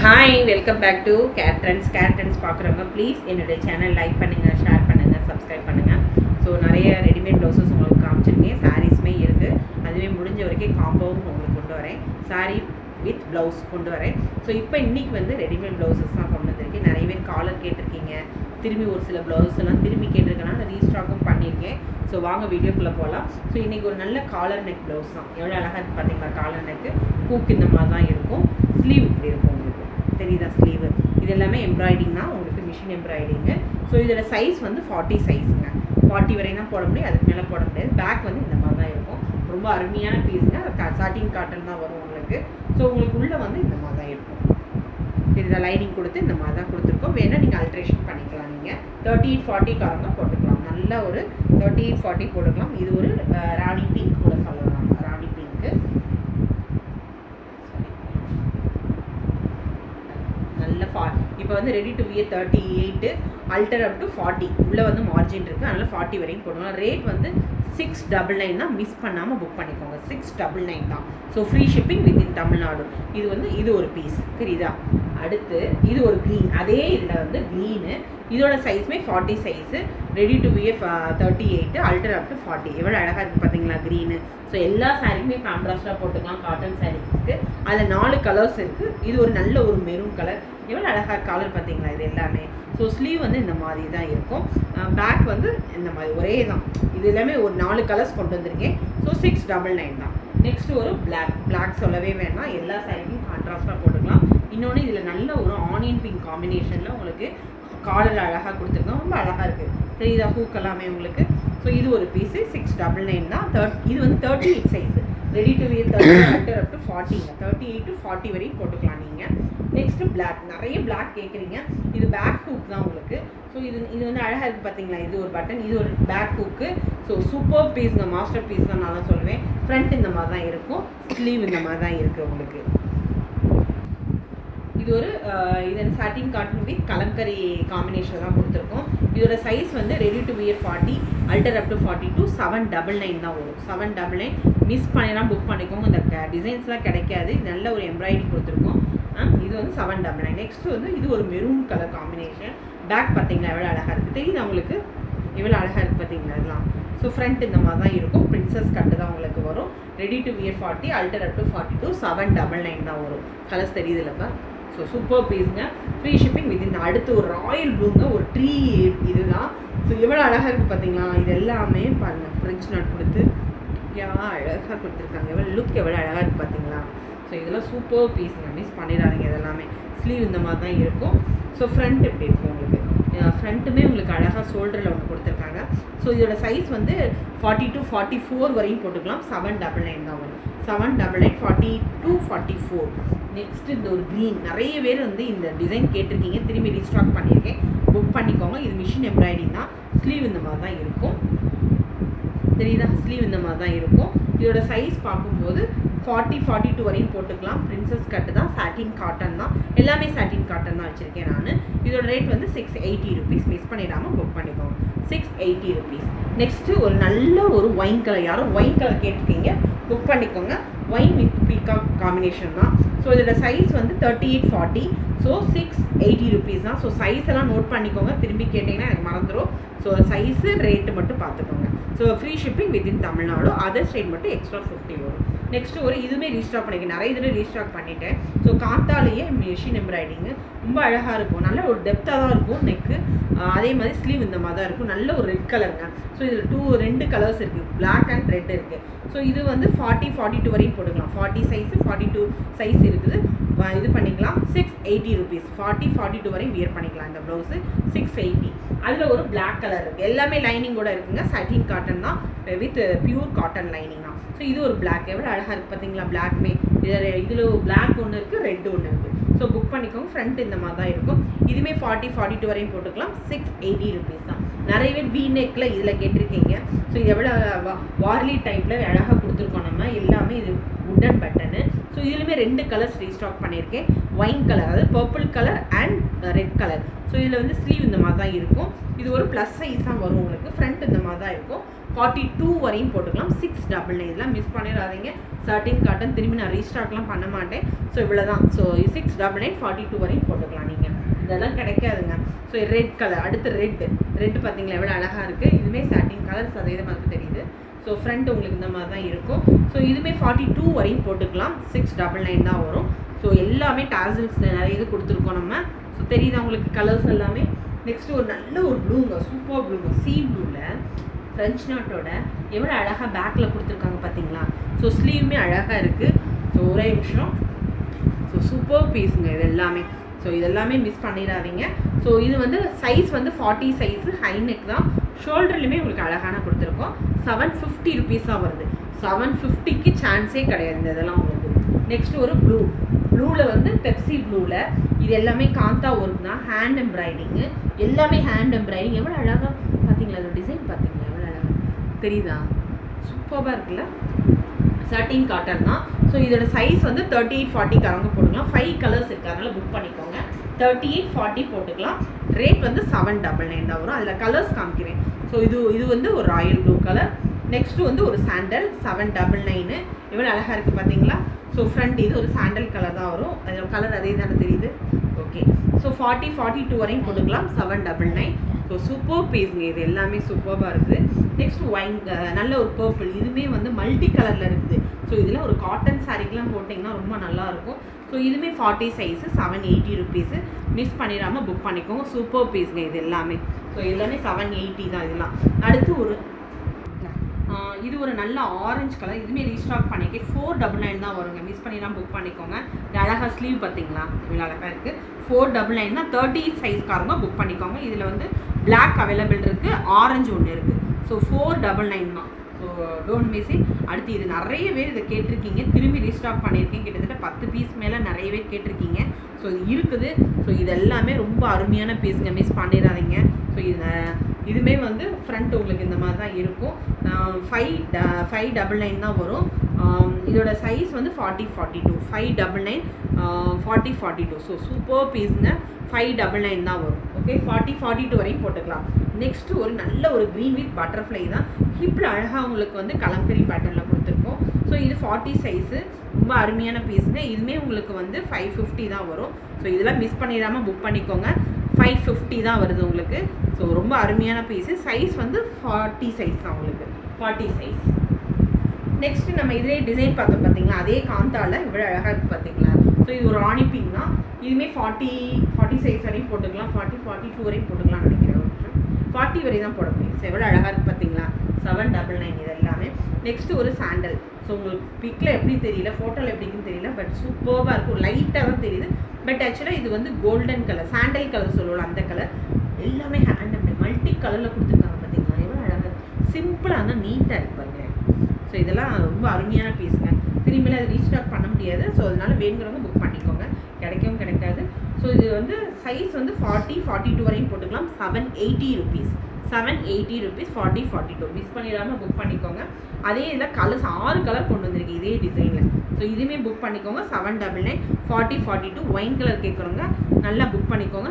Hi, welcome back to care trends பார்க்குறவங்க please என்னுடைய channel like பண்ணுங்கள், ஷேர் பண்ணுங்கள், சப்ஸ்கிரைப் பண்ணுங்கள். ஸோ நிறைய ரெடிமேட் ப்ளவுசஸ் உங்களுக்கு காமிச்சிருக்கேன், சாரீஸுமே இருக்குது. அதுவே முடிஞ்ச வரைக்கும் காம்போவும் உங்களுக்கு கொண்டு வரேன், சாரீ வித் ப்ளவுஸ் கொண்டு வரேன். ஸோ இப்போ இன்றைக்கி வந்து ரெடிமேட் ப்ளவுசஸ் தான் கொண்டு வந்திருக்கேன். நிறைய பேர் காலர் கேட்டிருக்கீங்க, திரும்பி ஒரு சில ப்ளவுஸ் எல்லாம் திரும்பி கேட்டிருக்கனால ரீஸ்டாக்கும் பண்ணியிருக்கேன். ஸோ வாங்க வீடியோக்குள்ளே போகலாம். ஸோ இன்றைக்கி ஒரு நல்ல காலர் நெக் ப்ளவுஸ் தான். எவ்வளோ அழகாக இருக்குது பார்த்தீங்களா? காலர் நெக்கு ஹூக் இந்த மாதிரி தான் இருக்கும், ஸ்லீவ் இப்படி இருக்கும், உங்களுக்கு தெரியுதா ஸ்லீவு? இது எல்லாமே எம்ப்ராய்டிங் தான், உங்களுக்கு மிஷின் எம்ப்ராய்டிங்கு. ஸோ இதோட சைஸ் வந்து 40 சைஸுங்க, 40 வரையும் தான் போட முடியும், அதுக்கு மேலே போட முடியாது. பேக் வந்து இந்த மாதிரி தான் இருக்கும், ரொம்ப அருமையான பீஸுங்க. சாட்டின் காட்டன் தான் வரும் உங்களுக்கு. ஸோ உங்களுக்கு உள்ளே வந்து இந்த மாதிரி தான் இருக்கும், தெரியுதா? லைனிங் கொடுத்து இந்த மாதிரி தான் கொடுத்துருக்கோம். வேணால் நீங்கள் அல்ட்ரேஷன் பண்ணிக்கலாம். நீங்கள் 38-40 காரங்க போட்டுக்கலாம், நல்ல ஒரு 38-40 போட்டுக்கலாம். இது ஒரு ராணி பிங்க் கூட சொல்லலாம், ராணி பிங்க்கு நல்ல இப்போ வந்து ready to wear 38, அல்டர் up to 40 உள்ளே வந்து மார்ஜின் இருக்குது, அதனால் 40 வரையும் போடுவோம். ரேட் வந்து 699 தான், மிஸ் பண்ணாமல் புக் பண்ணிக்கோங்க. 699 தான். So free shipping within Tamil Nadu. இது வந்து இது ஒரு பீஸ், தெரியுதா? அடுத்து இது ஒரு க்ரீன், அதே இதில் வந்து க்ரீனு, இதோட சைஸுமே 40 size, ready to wear 38, அல்டர் up to 40. எவ்வளோ அழகாக இருக்குது பார்த்தீங்களா க்ரீனு? ஸோ எல்லா சாரீக்குமே கான்ட்ராஸ்டாக போட்டுக்கலாம், காட்டன் சாரீஸ்க்கு. அதில் 4 கலர்ஸ் இருக்குது. இது ஒரு நல்ல ஒரு மெரூன் கலர், எவ்வளோ அழகாக கலர் பார்த்தீங்களா? இது எல்லாமே. ஸோ ஸ்லீவ் வந்து இந்த மாதிரி தான் இருக்கும், பேக் வந்து இந்த மாதிரி ஒரே தான். இது எல்லாமே ஒரு 4 கலர்ஸ் கொண்டு வந்திருக்கேன். ஸோ 699 தான். நெக்ஸ்ட் ஒரு பிளாக் சொல்லவே வேணாம், எல்லா சாரிக்கும் கான்ட்ராஸ்டாக போட்டுக்கலாம். இன்னொன்று இதில் நல்ல ஒரு ஆனியன் பிங்க் காம்பினேஷனில் உங்களுக்கு காலர் அழகாக கொடுத்துருக்கோம், ரொம்ப அழகாக இருக்குது, தெரியுதா? ஹூக் எல்லாமே உங்களுக்கு. ஸோ இது ஒரு பீஸு 699 தான். இது வந்து 38 size, ready to wear 30 alter up to 40ங்க, 38 to 40 வரையும் போட்டுக்கலாம் நீங்கள். நெக்ஸ்ட்டு பிளாக், நிறைய பிளாக் கேட்குறீங்க. இது பேக் ஹூக் தான் உங்களுக்கு. ஸோ இது வந்து அழகாக இருக்குது பார்த்தீங்களா? இது ஒரு பட்டன், இது ஒரு பேக் ஹூக்கு. ஸோ சூப்பர் பீஸுங்க, மாஸ்டர் பீஸ் தான் நான் சொல்லுவேன். ஃப்ரண்ட் இந்த மாதிரி தான் இருக்கும், ஸ்லீவ் இந்த மாதிரி தான் இருக்குது உங்களுக்கு. இது ஒரு இதன் சாட்டின் காட்டன் வித் கலம்கரி காம்பினேஷன் தான் கொடுத்துருக்கோம். இதோட சைஸ் வந்து ready to wear 40, alter up to 42, 799 தான் வரும். 799 மிஸ் பண்ணிடலாம், புக் பண்ணிக்கோங்க. இந்த டிசைன்ஸ்லாம் கிடைக்காது, நல்ல ஒரு எம்ப்ராய்டிங் கொடுத்துருக்கோம். இது வந்து 799. நெக்ஸ்ட் வந்து இது ஒரு மெரூன் கலர் காம்பினேஷன். பேக் பார்த்தீங்களா எவ்வளோ அழகாக இருக்குது, தெரியுது உங்களுக்கு? எவ்வளோ அழகாக இருக்குது பார்த்தீங்களா இதெல்லாம்? ஸோ ஃப்ரண்ட் இந்த மாதிரி தான் இருக்கும், பிரின்சஸ் கட்டு தான் உங்களுக்கு வரும். Ready to wear 40, alter up to 42, 799 தான் வரும். கலர்ஸ் தெரியுதுல்லப்பா? ஸோ சூப்பர் பீஸுங்க, ஃப்ரீ ஷிப்பிங் வித்தின். அடுத்து ஒரு ராயல் ப்ளூங்க, ஒரு ட்ரீ இதுதான். ஸோ எவ்வளோ அழகாக இருக்குது பார்த்தீங்களா? இது எல்லாமே பாருங்கள், ஃப்ரெஞ்ச் நாட் கொடுத்து அழகாக கொடுத்துருக்காங்க. எவ்வளோ லுக் எவ்வளோ அழகாக இருக்குது பார்த்தீங்களா? ஸோ இதெல்லாம் சூப்பர் பீஸுங்க, மிஸ் பண்ணிடாதீங்க. இதெல்லாமே ஸ்லீவ் இந்த மாதிரி தான் இருக்கும். ஸோ ஃப்ரண்ட் எப்படி இருக்கும் உங்களுக்கு? ஃப்ரண்ட்டுமே உங்களுக்கு அழகாக ஷோல்டரில் ஒன்று கொடுத்துருக்காங்க. ஸோ இதோட சைஸ் வந்து 40 to 44 வரையும் போட்டுக்கலாம். 799 தான் வரும். 799, 40 to 44. நெக்ஸ்ட் இந்த ஒரு க்ரீன், நிறைய பேர் வந்து இந்த டிசைன் கேட்டிருக்கீங்க, திரும்பி ரீஸ்டாக் பண்ணியிருக்கேன், புக் பண்ணிக்கோங்க. இது மிஷின் எம்ப்ராய்டிங் தான், ஸ்லீவ் இந்த மாதிரி தான் இருக்கும், தெரியுதா? ஸ்லீவ் இந்த மாதிரி தான் இருக்கும். இதோட சைஸ் பார்க்கும்போது 40, 42 வரையும் போட்டுக்கலாம். பிரின்சஸ் கட்டு தான், சாட்டின் காட்டன் தான், எல்லாமே சாட்டின் காட்டன் தான் வச்சுருக்கேன் நான். இதோட ரேட் வந்து 680 ருபீஸ், மிஸ் பண்ணிடாமல் புக் பண்ணிக்கோங்க. 680 ருபீஸ். நெக்ஸ்ட்டு ஒரு நல்ல ஒரு ஒயின் கலர், யாரும் ஒயின் கலர் கேட்டிருக்கீங்க, புக் பண்ணிக்கோங்க. ஒயின் வித் பீகாக் காம்பினேஷன் தான். ஸோ இதோட சைஸ் வந்து 38-40, ஸோ 680 ருபீஸ் தான். ஸோ சைஸ் எல்லாம் நோட் பண்ணிக்கோங்க, திரும்பி கேட்டிங்கன்னா எனக்கு மறந்துடும். ஸோ சைஸு ரேட்டு மட்டும் பார்த்துக்கோங்க. So free shipping within Tamil Nadu, other state மட்டும் எக்ஸ்ட்ரா 50 வரும். நெக்ஸ்ட்டு ஒரு இதுவுமே ரீஸ்டாக் பண்ணிக்கிறேன், நிறைய இதில் ரீஸ்டாக் பண்ணிட்டேன். ஸோ காத்தாலேயே மிஷின் எம்ப்ராய்டிங்கு ரொம்ப அழகாக இருக்கும், நல்ல ஒரு டெப்த்தாக தான் இருக்கும் நெக்கு. அதே மாதிரி ஸ்லீவ் இந்த மாதிரி தான் இருக்கும், நல்ல ஒரு ரெட் கலருங்க. ஸோ இதில் 2 கலர்ஸ் இருக்குது, பிளாக் அண்ட் ரெட் இருக்குது. ஸோ இது வந்து 40, 42 வரையும் போட்டுக்கலாம். 40 சைஸு, 42 சைஸ் இருக்குது, இது பண்ணிக்கலாம். 680 ருபீஸ், 40, 42 வரையும் வியர் பண்ணிக்கலாம். இந்த ப்ளவுஸு 680. அதில் ஒரு பிளாக் கலர் இருக்குது, எல்லாமே லைனிங்கோட இருக்குங்க, சாட்டின் காட்டன் தான் வித் பியூர் காட்டன் லைனிங் தான். ஸோ இது ஒரு பிளாக், எவ்வளோ அழகாக இருக்குது பார்த்தீங்களா? பிளாக்மே இதில் பிளாக் ஒன்று இருக்குது, ரெட் ஒன்று இருக்குது. ஸோ புக் பண்ணிக்கோங்க. ஃப்ரண்ட் இந்த மாதிரி தான் இருக்கும். இதுவுமே 40, 42 வரையும் போட்டுக்கலாம். 680 ருபீஸ் தான். நிறைய பேர் வி நெக்கில் இதில் கேட்டிருக்கீங்க. ஸோ இது எவ்வளோ வார்லி டைப்பில் அழகாக கொடுத்துருக்கோம் நம்ம, எல்லாமே இது உட்டன் பட்டனு. ஸோ இதுலேயுமே 2 கலர்ஸ் ரீஸ்டாக் பண்ணியிருக்கேன், ஒயின் கலர், அதாவது purple colour and red colour. So இதில் வந்து ஸ்லீவ் இந்த மாதிரி தான் இருக்கும். இது ஒரு ப்ளஸ் சைஸ் தான் வரும் உங்களுக்கு. ஃப்ரண்ட் இந்த மாதிரி தான் இருக்கும். 42 வரையும் போட்டுக்கலாம். 699 இதெல்லாம் மிஸ் பண்ணிடாதீங்க. 13 காட்டன் திரும்பி நான் ரீஸ்டாக்லாம் பண்ண மாட்டேன். ஸோ இவ்வளோ தான். ஸோ 699 42 வரையும் போட்டுக்கலாம் நீங்கள். இதெல்லாம் கிடைக்காதுங்க. ஸோ ரெட் கலர், அடுத்து ரெட் பார்த்தீங்களா எவ்வளோ அழகாக இருக்குது. இதுவுமே சாட்டின் கலர் சதவீதமாக தெரியுது. ஸோ ஃப்ரண்ட் உங்களுக்கு இந்த மாதிரி தான் இருக்கும். ஸோ இதுவுமே 42 வரையும் போட்டுக்கலாம். 699 தான் வரும். ஸோ எல்லாமே டாசல்ஸ் நிறைய இது கொடுத்துருக்கோம் நம்ம. ஸோ தெரியுதா உங்களுக்கு கலர்ஸ் எல்லாமே. நெக்ஸ்ட்டு ஒரு நல்ல ஒரு ப்ளூங்க, சூப்பர் ப்ளூங்க, சீ ப்ளூவில் ஃப்ரெஞ்ச் நாட்டோட எவ்வளோ அழகாக பேக்கில் கொடுத்துருக்காங்க பார்த்தீங்களா. ஸோ ஸ்லீவுமே அழகாக இருக்குது. ஸோ ஒரே நிமிஷம். ஸோ சூப்பர் பீஸுங்க இது எல்லாமே. ஸோ இதெல்லாமே மிஸ் பண்ணிடாதீங்க. ஸோ இது வந்து சைஸ் வந்து 40 சைஸு, ஹை நெக் தான். ஷோல்டர்லையுமே உங்களுக்கு அழகான கொடுத்துருக்கோம். 750 ருபீஸ் தான் வருது. 750க்கு சான்ஸே கிடையாது இந்த இதெல்லாம் உங்களுக்கு. நெக்ஸ்ட் ஒரு ப்ளூவில் வந்து பெப்சி ப்ளூவில் இது எல்லாமே காந்தா ஒர்க் தான். ஹேண்ட் எம்ப்ராய்டிங்கு எல்லாமே ஹேண்ட் எம்ப்ராய்டிங். எவ்வளோ அழகாக பார்த்தீங்களா, அதோட டிசைன் பார்த்தீங்களா எவ்வளோ அழகாக தெரியுதா. சூப்பராக இருக்குல்ல. 13 காட்டன் தான். ஸோ இதோட சைஸ் வந்து 38-40 காரங்க போட்டுக்கலாம். 5 கலர்ஸ் இருக்குது, அதனால் புக் பண்ணிக்கோங்க. 38-40 போட்டுக்கலாம். ரேட் வந்து 799 தான் வரும். அதில் கலர்ஸ் காமிக்கிறேன். ஸோ இது வந்து ஒரு ராயல் ப்ளூ கலர். நெக்ஸ்ட்டு வந்து ஒரு சாண்டல் 799. எவ்வளோ அழகாக இருக்குது பார்த்தீங்களா. ஸோ ஃப்ரண்ட் இது ஒரு சாண்டல் கலர் தான் வரும். அதோட கலர் அதே தானே தெரியுது. ஓகே. ஸோ 40-42 வரையும் போட்டுக்கலாம். 799. ஸோ சூப்பர் பீஸுங்க இது எல்லாமே சூப்பராக இருக்குது. நெக்ஸ்ட் ஒயின் நல்ல ஒரு பர்பிள், இதுவுமே வந்து மல்டி கலரில் இருக்குது. ஸோ இதில் ஒரு காட்டன் சாரீக்கெலாம் போட்டிங்கன்னா ரொம்ப நல்லாயிருக்கும். ஸோ இதுவுமே 40 சைஸு, 780 ருபீஸு. மிஸ் பண்ணிடாமல் புக் பண்ணிக்கோங்க. சூப்பர் பீஸுங்க இது எல்லாமே. ஸோ எல்லாமே 780 தான் இதெல்லாம். அடுத்து ஒரு இது ஒரு நல்ல ஆரஞ்சு கலர். இதுவுமே ரீஸ்டாக் பண்ணிக்க 499 தான் வருங்க. மிஸ் பண்ணிடாமல் புக் பண்ணிக்கோங்க. இது அழகாக ஸ்லீவ் பார்த்தீங்களா இவ்வளோ அழகாக இருக்குது. 499 தான். 30 சைஸ்காரங்க புக் பண்ணிக்கோங்க. இதில் வந்து பிளாக் அவைலபிள் இருக்குது, ஆரஞ்சு ஒன்று இருக்குது. ஸோ 499 தான். So don't miss it. அடுத்து இது நிறைய பேர் இதை கேட்டிருக்கீங்க, திரும்பி ரீஸ்டாக் பண்ணியிருக்கேன். கிட்டத்தட்ட 10 பீஸ் மேலே நிறைய பேர் கேட்டிருக்கீங்க. ஸோ இது இருக்குது. ஸோ இது எல்லாமே ரொம்ப அருமையான பீஸுங்க, மிஸ் பண்ணிடாதீங்க. ஸோ இதுவுமே வந்து ஃப்ரண்ட் உங்களுக்கு இந்த மாதிரி தான் இருக்கும். 599 தான் வரும். இதோட சைஸ் வந்து 40-42. 599 40-42. So super பீஸுங்க. 599 தான் வரும். ஓகே. 40-42 வரையும் போட்டுக்கலாம். நெக்ஸ்ட்டு ஒரு நல்ல ஒரு க்ரீன் வித் பட்டர்ஃப்ளை தான். ஹிப்பில் அழகாக உங்களுக்கு வந்து கலங்கரி பேட்டர்னில் கொடுத்துருக்கோம். ஸோ இது 40 சைஸு, ரொம்ப அருமையான பீஸுங்க. இதுவுமே உங்களுக்கு வந்து 550 தான் வரும். ஸோ இதெல்லாம் மிஸ் பண்ணிடாமல் புக் பண்ணிக்கோங்க. 550 தான் வருது உங்களுக்கு. ஸோ ரொம்ப அருமையான பீஸு. சைஸ் வந்து 40 சைஸ் தான் உங்களுக்கு. 40 சைஸ். நெக்ஸ்ட்டு நம்ம இதிலே டிசைன் பார்த்தோம் பார்த்தீங்களா, அதே காந்தாவில் இவ்வளோ அழகாக இருக்குது பார்த்தீங்களா. ஸோ இது ஒரு ராணி பிங்க் தான். இதுவுமே 40 சைஸ் வரையும் போட்டுக்கலாம். 40-42 வரையும் போட்டுக்கலாம்னு நினைக்கிறேன். 40 வரை தான் போட முடியும். ஸோ எவ்வளோ அழகாக இருக்குது பார்த்தீங்களா. 799 இது எல்லாமே. நெக்ஸ்ட்டு ஒரு சாண்டல். ஸோ உங்களுக்கு பிக்கில் எப்படி தெரியல, ஃபோட்டோவில் எப்படின்னு தெரியல, பட் சூப்பராக இருக்கும். லைட்டாக தான் தெரியுது. பட் ஆக்சுவலாக இது வந்து கோல்டன் கலர், சாண்டல் கலர் சொல்லுவோம் அந்த கலர். எல்லாமே ஹேண்ட் மல்டி கலரில் கொடுத்துருக்காங்க பார்த்தீங்களா. எவ்வளோ அழகாக சிம்பிளாக இருந்தால் நீட்டாக இருக்கு பாருங்க. ஸோ இதெல்லாம் ரொம்ப அருமையான பீஸுங்க. திரும்பியில் அது ரீஸ்டாக் பண்ண முடியாது. ஸோ அதனால் வேணுங்கிறவங்க புக் பண்ணிக்கோங்க. கிடைக்கவும் கிடைக்காது. ஸோ இது வந்து சைஸ் வந்து 40-42 வரையும் போட்டுக்கலாம். 780 ருபீஸ். 780 ருபீஸ். 40-42 மிஸ் பண்ணிடாமல் புக் பண்ணிக்கோங்க. அதே இதில் கலர்ஸ் 6 கலர் கொண்டு வந்திருக்கு இதே டிசைனில். ஸோ இதுவுமே புக் பண்ணிக்கோங்க. 799 40-42. ஒயின் கலர் கேட்குறவங்க நல்லா புக் பண்ணிக்கோங்க.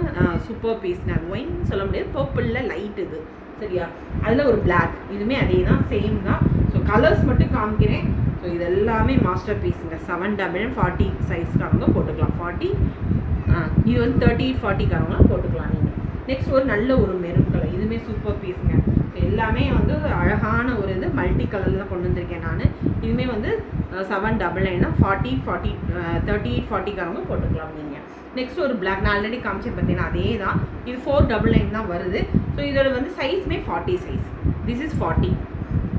சூப்பர் பீஸ்ங்க. அது ஒயின் சொல்ல முடியாது, பர்பிளில் லைட் இது சரியா. அதில் ஒரு பிளாக், இதுவுமே அதே தான், சேம் தான். ஸோ கலர்ஸ் மட்டும் காமிக்கிறேன். ஸோ இது எல்லாமே மாஸ்டர் பீஸுங்க. 799 40 சைஸ்க்காரங்க போட்டுக்கலாம். 40 இது வந்து 38-40 காரங்களாம் போட்டுக்கலாம் நீங்கள். நெக்ஸ்ட் ஒரு நல்ல ஒரு மெரூன் கலர். இதுவுமே சூப்பர் பீஸுங்க. எல்லாமே வந்து அழகான ஒரு இது மல்டி கலரில் தான் கொண்டு வந்திருக்கேன் நான். இதுவுமே வந்து 799 தான். 38-40 காரங்க போட்டுக்கலாம் நீங்கள். நெக்ஸ்ட் ஒரு பிளாக், நான் ஆல்ரெடி காமிச்சேன் பார்த்தீங்கன்னா அதே தான். இது 499 தான் வருது. ஸோ இதோட வந்து சைஸ்மே 40 சைஸ். This is 40.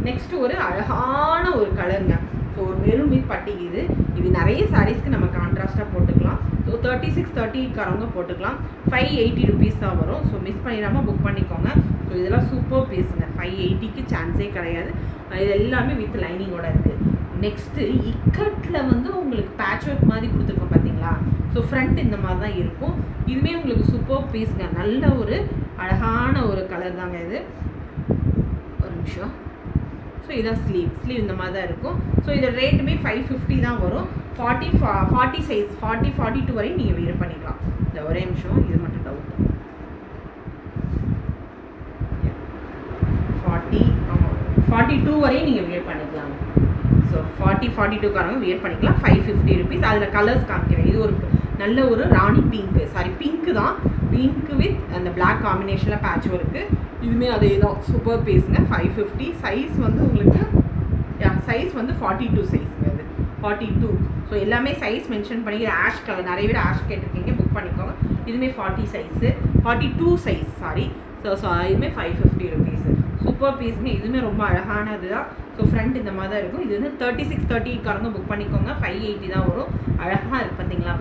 நெக்ஸ்ட்டு ஒரு அழகான ஒரு கலருங்க. ஸோ ஒரு மெரூன் வித் பட்டி. இது நிறைய சாரீஸ்க்கு நம்ம கான்ட்ராஸ்ட்டாக போட்டுக்கலாம். ஸோ 36-38 காரவங்க போட்டுக்கலாம். 580 ருபீஸ் தான் வரும். ஸோ மிஸ் பண்ணிடாமல் புக் பண்ணிக்கோங்க. ஸோ இதெல்லாம் சூப்பர் பீஸுங்க. 580க்கு சான்ஸே கிடையாது. இது எல்லாமே வித் லைனிங்கோட இருக்குது. நெக்ஸ்ட்டு இக்கட்டில் வந்து உங்களுக்கு பேட்ச் ஒர்க் மாதிரி கொடுத்துருக்கோம் பார்த்தீங்களா. ஸோ ஃப்ரண்ட் இந்த மாதிரி தான் இருக்கும். இதுவுமே உங்களுக்கு சூப்பர் பீஸுங்க. நல்ல ஒரு அழகான ஒரு கலர் தாங்க இது. ஒரு நிமிஷம். ஸோ இதான் ஸ்லீவ் இந்த மாதிரி தான் இருக்கும். ஸோ இதோட ரேட்டுமே 550 தான் வரும். 40 சைஸ் 40-42 வரையும் நீங்கள் வியர் பண்ணிக்கலாம். இந்த ஒரே நிமிஷம், இது மட்டும் டவுட். 40 42 வரையும் நீங்கள் வியர் பண்ணிக்கலாம். ஸோ 42காரங்க வியர் பண்ணிக்கலாம். 550 rupees. அதில் கலர்ஸ் காமிக்கிறேன். இது ஒரு நல்ல ஒரு ராணி பிங்க்கு, சாரி பிங்க்கு தான், பிங்க் வித் அந்த பிளாக் காம்பினேஷனில் பேட்ச் ஒர்க்கு. இதுவுமே அதே தான், சூப்பர் பீஸுங்க. 550. சைஸ் வந்து உங்களுக்கு சைஸ் வந்து 42 சைஸுங்க. அது 42. ஸோ எல்லாமே சைஸ் மென்ஷன் பண்ணி ஆஷ் கலர், நிறைய பேர் ஆஷ் கேட்டிருக்கீங்க, புக் பண்ணிக்கோங்க. இதுவுமே 40 சைஸு, 42 சைஸ், சாரி. ஸோ இதுவுமே 550 rupees. சூப்பர் பீஸுங்க. இதுவுமே ரொம்ப அழகானது தான். ஸோ ஃப்ரண்ட் இந்த மாதிரி தான் இருக்கும். இது வந்து 36, 38காரங்க புக் பண்ணிக்கோங்க. 580 தான் வரும். அழகாக இருக்குது பார்த்தீங்களா?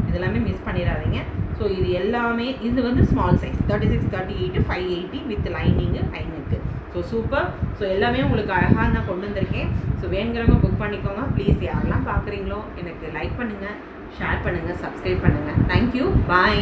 இது எல்லாமே மிஸ் பண்ணிடாதீங்க. ஸோ இது எல்லாமே இது வந்து ஸ்மால் சைஸ் 36, 38, 580 வித் லைனிங்கு, ஹைனுக்கு. So super. ஸோ எல்லாமே உங்களுக்கு அழகாக நான் கொண்டு வந்திருக்கேன். ஸோ வேணுங்கிறவங்க புக் பண்ணிக்கோங்க. ப்ளீஸ் யாரெல்லாம் பார்க்குறீங்களோ எனக்கு லைக் பண்ணுங்கள், ஷேர் பண்ணுங்கள், சப்ஸ்கிரைப் பண்ணுங்கள். தேங்க்யூ, பாய்.